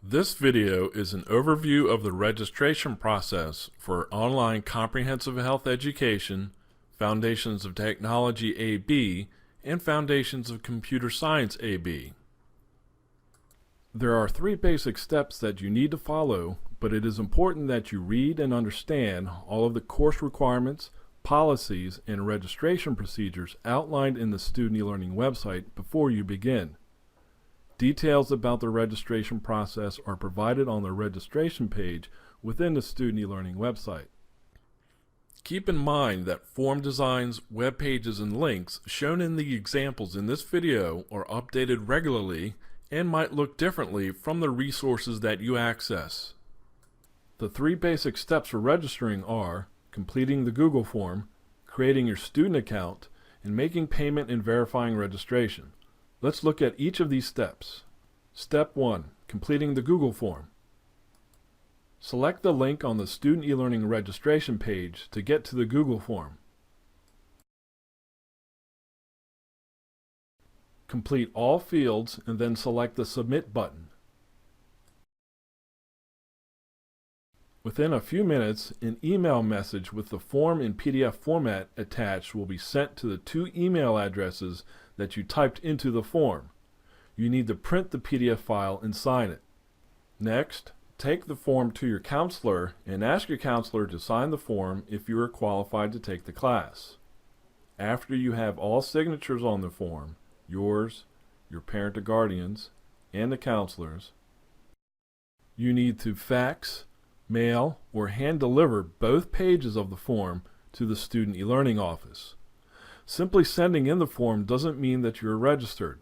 This video is an overview of the registration process for Online Comprehensive Health Education, Foundations of Technology AB, and Foundations of Computer Science AB. There are 3 basic steps that you need to follow, but it is important that you read and understand all of the course requirements, policies, and registration procedures outlined in the Student eLearning website before you begin. Details about the registration process are provided on the registration page within the Student eLearning website. Keep in mind that form designs, web pages, and links shown in the examples in this video are updated regularly and might look differently from the resources that you access. The 3 basic steps for registering are completing the Google form, creating your student account, and making payment and verifying registration. Let's look at each of these steps. Step 1. Completing the Google form. Select the link on the Student eLearning registration page to get to the Google form. Complete all fields and then select the Submit button. Within a few minutes, an email message with the form in PDF format attached will be sent to the 2 email addresses that you typed into the form. You need to print the PDF file and sign it. Next, take the form to your counselor and ask your counselor to sign the form if you are qualified to take the class. After you have all signatures on the form, yours, your parent or guardians, and the counselor's, you need to fax, mail, or hand deliver both pages of the form to the Student eLearning office. Simply sending in the form doesn't mean that you're registered.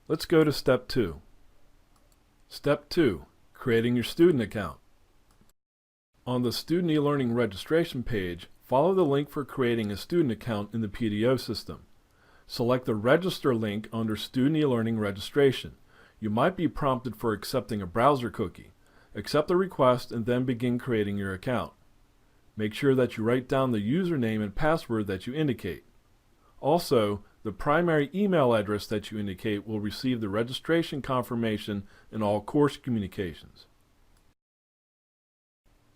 Let's go to Step 2. Step 2. Creating your student account. On the Student eLearning registration page, follow the link for creating a student account in the PDO system. Select the Register link under Student eLearning registration. You might be prompted for accepting a browser cookie. Accept the request and then begin creating your account. Make sure that you write down the username and password that you indicate. Also, the primary email address that you indicate will receive the registration confirmation in all course communications.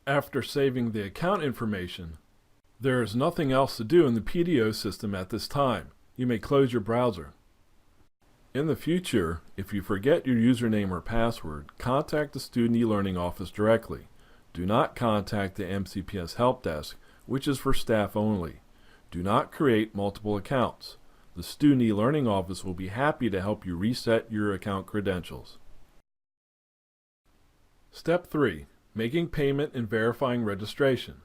After saving the account information, there is nothing else to do in the PDO system at this time. You may close your browser. In the future, if you forget your username or password, contact the Student eLearning office directly. Do not contact the MCPS help desk, which is for staff only. Do not create multiple accounts. The Student eLearning office will be happy to help you reset your account credentials. Step 3. Making payment and verifying registration.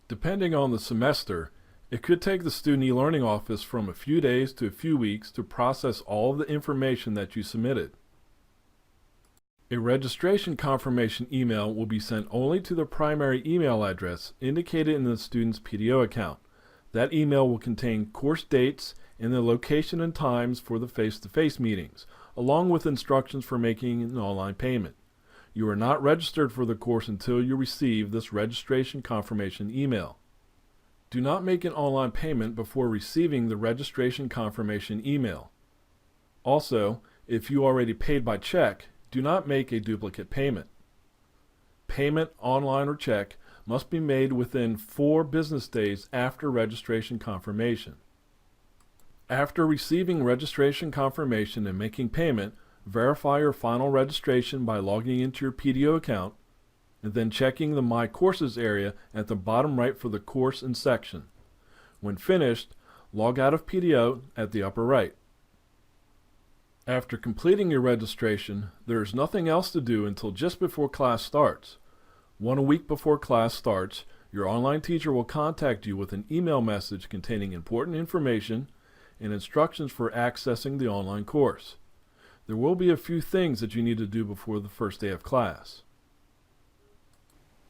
Depending on the semester, it could take the Student eLearning office from a few days to a few weeks to process all of the information that you submitted. A registration confirmation email will be sent only to the primary email address indicated in the student's PDO account. That email will contain course dates and the location and times for the face-to-face meetings, along with instructions for making an online payment. You are not registered for the course until you receive this registration confirmation email. Do not make an online payment before receiving the registration confirmation email. Also, if you already paid by check, do not make a duplicate payment. Payment, online or check, must be made within 4 business days after registration confirmation. After receiving registration confirmation and making payment, verify your final registration by logging into your PDO account and then checking the My Courses area at the bottom right for the course and section. When finished, log out of PDO at the upper right. After completing your registration, there is nothing else to do until just before class starts. 1 week before class starts, your online teacher will contact you with an email message containing important information and instructions for accessing the online course. There will be a few things that you need to do before the first day of class.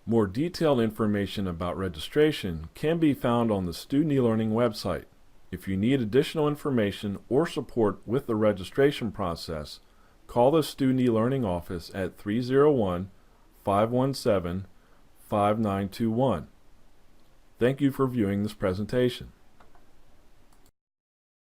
More detailed information about registration can be found on the Student eLearning website. If you need additional information or support with the registration process, call the Student eLearning office at 301-517-5921. Thank you for viewing this presentation.